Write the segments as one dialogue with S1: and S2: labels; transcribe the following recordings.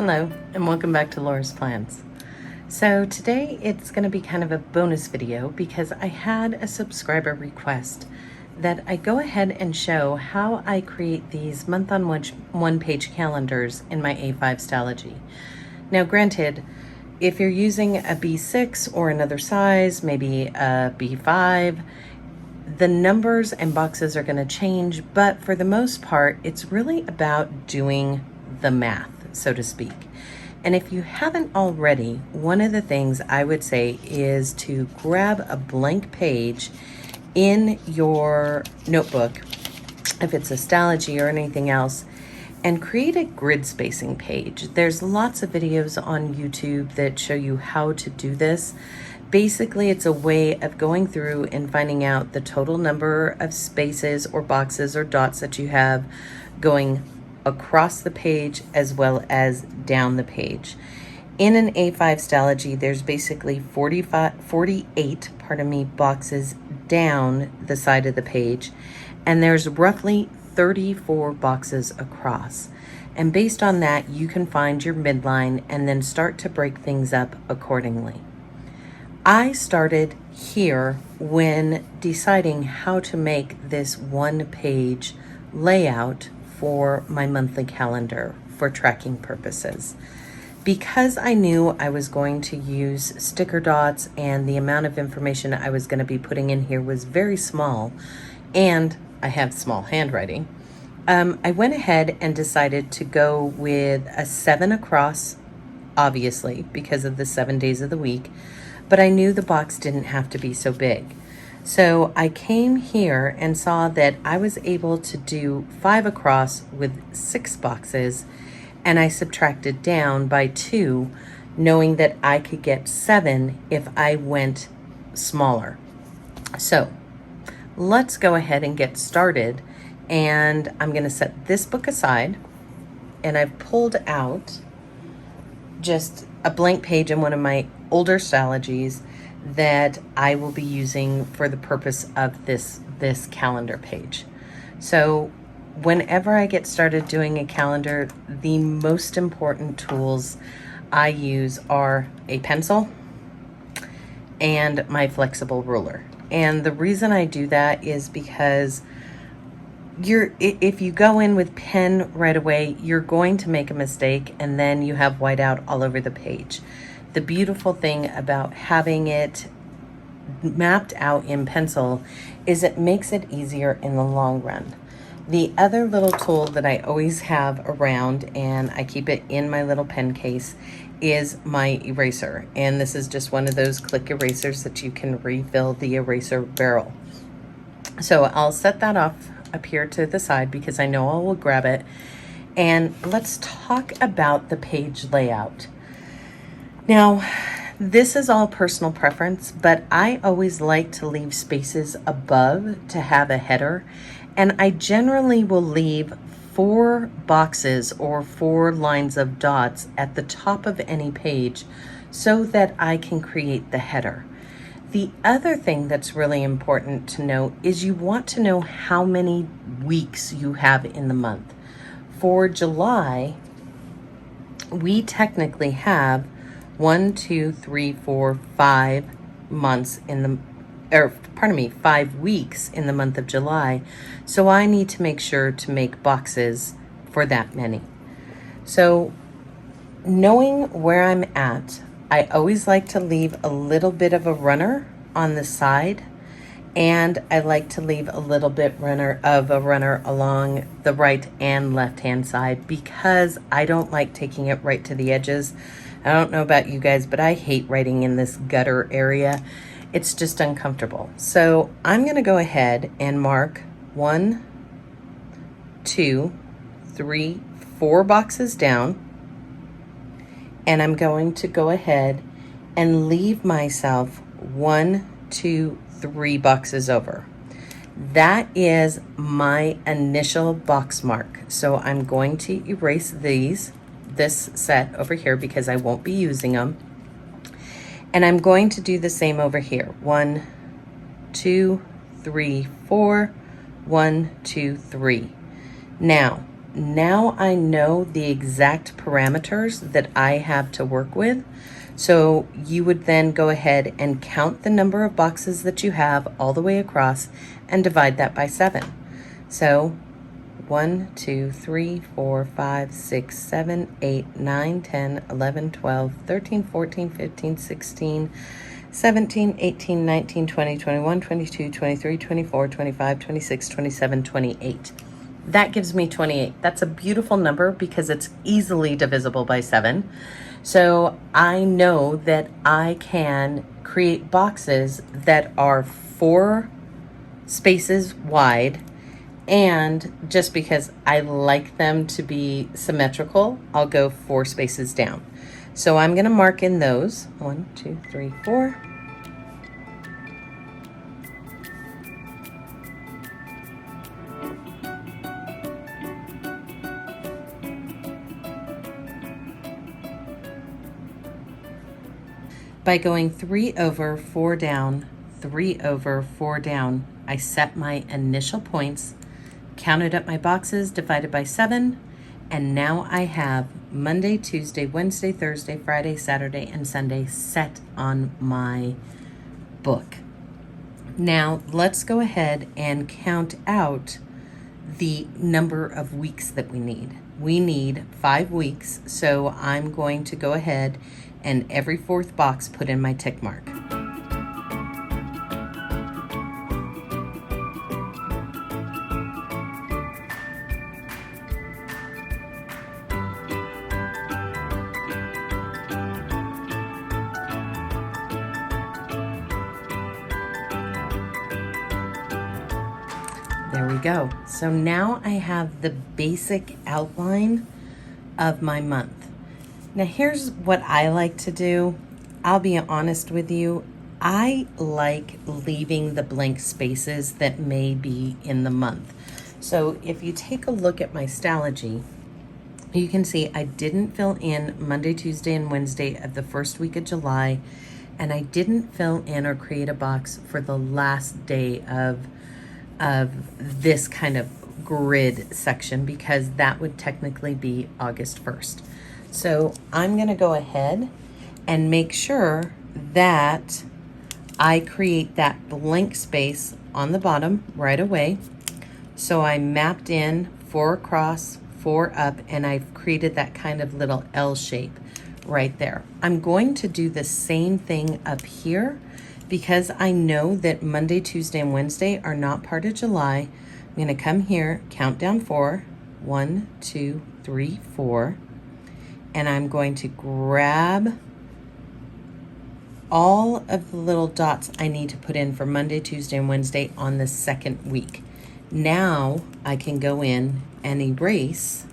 S1: Hello, and welcome back to Laura's Plans. So today it's going to be kind of a bonus video because I had a subscriber request that I go ahead and show how I create these one-page calendars in my A5 Stalogy. Now granted, if you're using a B6 or another size, maybe a B5, the numbers and boxes are going to change, but for the most part, it's really about doing the math, so to speak. And if you haven't already, one of the things I would say is to grab a blank page in your notebook, if it's a Stalogy or anything else, and create a grid spacing page. There's lots of videos on YouTube that show you how to do this. Basically, it's a way of going through and finding out the total number of spaces or boxes or dots that you have going across the page as well as down the page. In an A5 Stalogy, there's basically 48 boxes down the side of the page, and there's roughly 34 boxes across. And based on that, you can find your midline and then start to break things up accordingly. I started here when deciding how to make this one-page layout for my monthly calendar for tracking purposes. Because I knew I was going to use sticker dots and the amount of information I was going to be putting in here was very small, and I have small handwriting, I went ahead and decided to go with a 7 across, obviously, because of the 7 days of the week, but I knew the box didn't have to be so big. So I came here and saw that I was able to do 5 across with 6 boxes, and I subtracted down by 2, knowing that I could get 7 if I went smaller. So let's go ahead and get started, and I'm going to set this book aside, and I've pulled out just a blank page in one of my older Stalogies that I will be using for the purpose of this calendar page. So whenever I get started doing a calendar, the most important tools I use are a pencil and my flexible ruler. And the reason I do that is because if you go in with pen right away, you're going to make a mistake and then you have whiteout all over the page. The beautiful thing about having it mapped out in pencil is it makes it easier in the long run. The other little tool that I always have around, and I keep it in my little pen case, is my eraser. And this is just one of those click erasers that you can refill the eraser barrel. So I'll set that off up here to the side because I know I will grab it. And let's talk about the page layout. Now, this is all personal preference, but I always like to leave spaces above to have a header, and I generally will leave 4 boxes or 4 lines of dots at the top of any page so that I can create the header. The other thing that's really important to know is you want to know how many weeks you have in the month. For July, we technically have 5 months in the, 5 weeks in the month of July. So I need to make sure to make boxes for that many. So knowing where I'm at, I always like to leave a little bit of a runner on the side, and I like to leave a little bit of a runner along the right and left hand side because I don't like taking it right to the edges. I don't know about you guys, but I hate writing in this gutter area. It's just uncomfortable. So I'm going to go ahead and mark 1, 2, 3, 4 boxes down. And I'm going to go ahead and leave myself 1, 2, 3 boxes over. That is my initial box mark. So I'm going to erase this set over here because I won't be using them. And I'm going to do the same over here. 1, 2, 3, 4, 1, 2, 3. Now, now I know the exact parameters that I have to work with. So you would then go ahead and count the number of boxes that you have all the way across and divide that by 7. So 1, 2, 3, 4, 5, 6, 7, 8, 9, 10, 11, 12, 13, 14, 15, 16, 17, 18, 19, 20, 21, 22, 23, 24, 25, 26, 27, 28. That gives me 28. That's a beautiful number because it's easily divisible by 7. So I know that I can create boxes that are 4 spaces wide, and just because I like them to be symmetrical, I'll go 4 spaces down. So I'm going to mark in those 1, 2, 3, 4. By going 3 over, 4 down, 3 over, 4 down, I set my initial points, counted up my boxes, divided by 7, and now I have Monday, Tuesday, Wednesday, Thursday, Friday, Saturday, and Sunday set on my book. Now let's go ahead and count out the number of weeks that we need. We need 5 weeks, so I'm going to go ahead and every 4th box put in my tick mark. There we go. So now I have the basic outline of my month. Now here's what I like to do. I'll be honest with you. I like leaving the blank spaces that may be in the month. So if you take a look at my Stalogy, you can see I didn't fill in Monday, Tuesday, and Wednesday of the first week of July, and I didn't fill in or create a box for the last day of this kind of grid section, because that would technically be August 1st. So I'm going to go ahead and make sure that I create that blank space on the bottom right away. So I mapped in 4 across, 4 up, and I've created that kind of little L shape right there. I'm going to do the same thing up here because I know that Monday, Tuesday, and Wednesday are not part of July. I'm going to come here, count down 4, 1, 2, 3, 4. And I'm going to grab all of the little dots I need to put in for Monday, Tuesday, and Wednesday on the 2nd week. Now I can go in and erase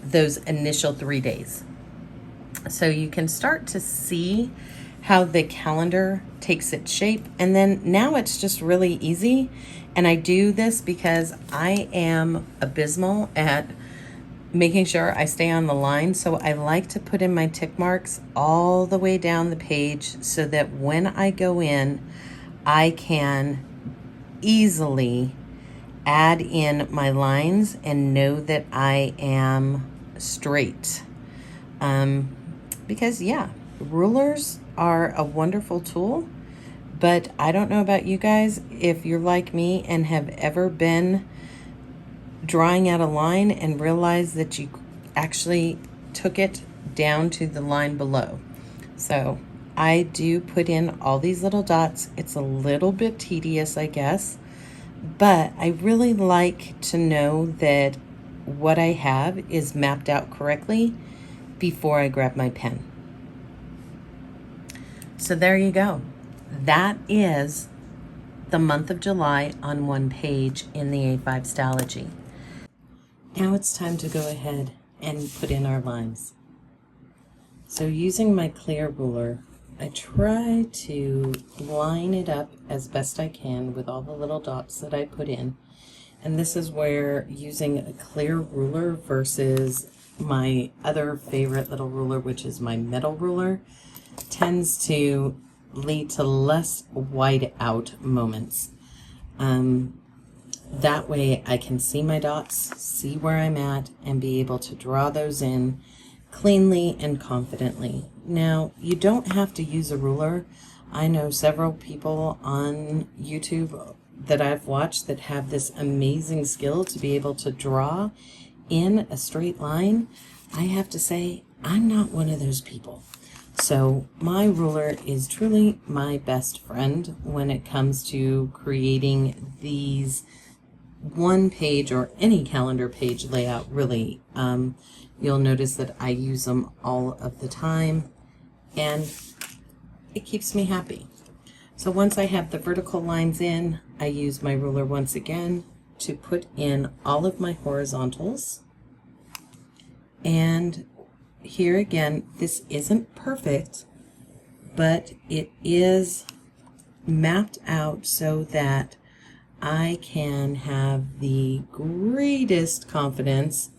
S1: those initial 3 days. So you can start to see how the calendar takes its shape. And then now it's just really easy. And I do this because I am abysmal at making sure I stay on the line. So I like to put in my tick marks all the way down the page so that when I go in, I can easily add in my lines and know that I am straight. Because yeah, rulers are a wonderful tool. But I don't know about you guys, if you're like me and have ever been drawing out a line and realized that you actually took it down to the line below. So I do put in all these little dots. It's a little bit tedious, I guess, but I really like to know that what I have is mapped out correctly before I grab my pen. So there you go. That is the month of July on one page in the A5 Stalogy. Now it's time to go ahead and put in our lines. So using my clear ruler, I try to line it up as best I can with all the little dots that I put in. And this is where using a clear ruler versus my other favorite little ruler, which is my metal ruler, tends to lead to less wide out moments. That way I can see my dots, see where I'm at, and be able to draw those in cleanly and confidently. Now, you don't have to use a ruler. I know several people on YouTube that I've watched that have this amazing skill to be able to draw in a straight line. I have to say, I'm not one of those people. So my ruler is truly my best friend when it comes to creating these one page or any calendar page layout, really. You'll notice that I use them all of the time, and it keeps me happy. So once I have the vertical lines in, I use my ruler once again to put in all of my horizontals. And here again, this isn't perfect, but it is mapped out so that I can have the greatest confidence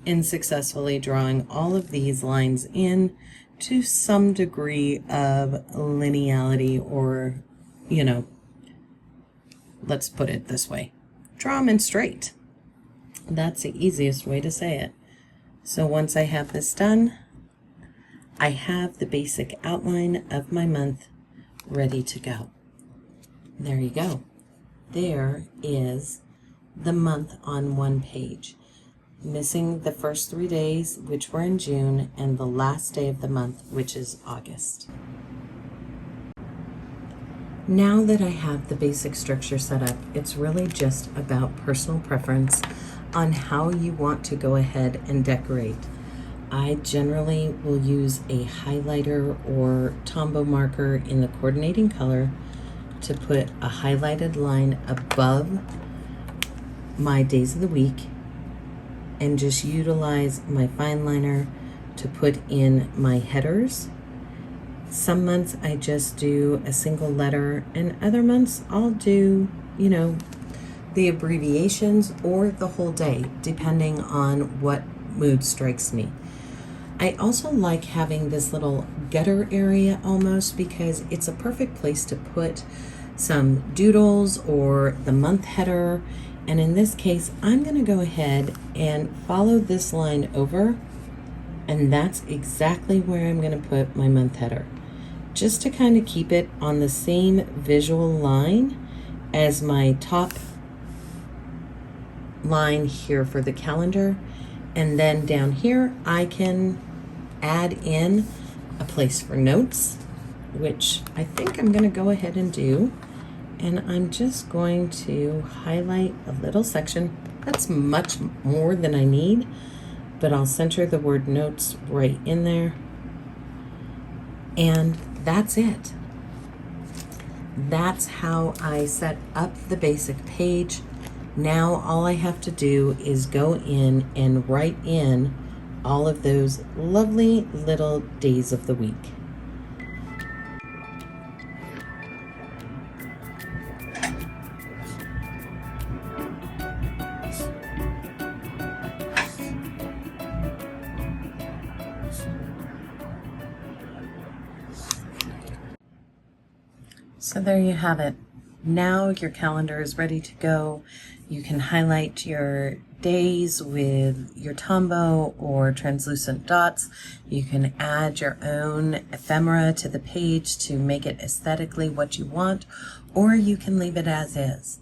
S1: in successfully drawing all of these lines in to some degree of lineality, or, you know, let's put it this way, draw them in straight. That's the easiest way to say it. So once I have this done, I have the basic outline of my month ready to go. There you go. There is the month on one page, missing the first 3 days, which were in June, and the last day of the month, which is August. Now that I have the basic structure set up, it's really just about personal preference on how you want to go ahead and decorate. I generally will use a highlighter or Tombow marker in the coordinating color to put a highlighted line above my days of the week, and just utilize my fine liner to put in my headers. Some months I just do a single letter, and other months I'll do, you know, the abbreviations or the whole day, depending on what mood strikes me. I also like having this little gutter area almost, because it's a perfect place to put some doodles or the month header. And in this case, I'm going to go ahead and follow this line over, and that's exactly where I'm going to put my month header, just to kind of keep it on the same visual line as my top line here for the calendar. And then down here I can add in a place for notes, which I think I'm going to go ahead and do. And I'm just going to highlight a little section. That's much more than I need, but I'll center the word notes right in there. And that's it. That's how I set up the basic page. Now all I have to do is go in and write in all of those lovely little days of the week. So there you have it. Now your calendar is ready to go. You can highlight your days with your Tombow or translucent dots. You can add your own ephemera to the page to make it aesthetically what you want, or you can leave it as is.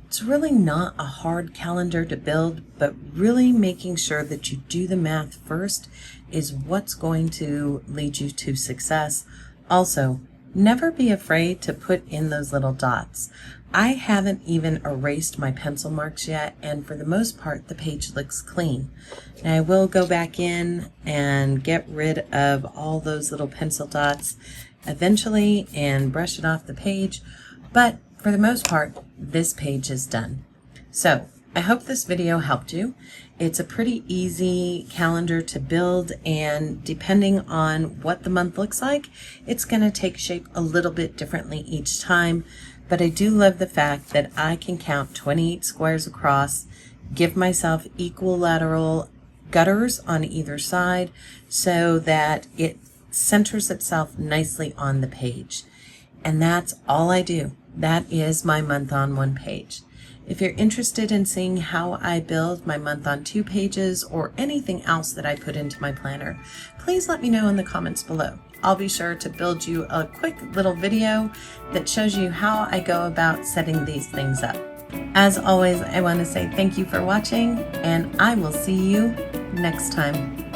S1: It's really not a hard calendar to build, but really making sure that you do the math first is what's going to lead you to success. Also, never be afraid to put in those little dots. I haven't even erased my pencil marks yet, and for the most part the page looks clean. Now I will go back in and get rid of all those little pencil dots eventually and brush it off the page, but for the most part this page is done. So I hope this video helped you. It's a pretty easy calendar to build, and depending on what the month looks like, it's going to take shape a little bit differently each time. But I do love the fact that I can count 28 squares across, give myself equilateral gutters on either side so that it centers itself nicely on the page. And that's all I do. That is my month on one page. If you're interested in seeing how I build my month on 2 pages or anything else that I put into my planner, please let me know in the comments below. I'll be sure to build you a quick little video that shows you how I go about setting these things up. As always, I want to say thank you for watching, and I will see you next time.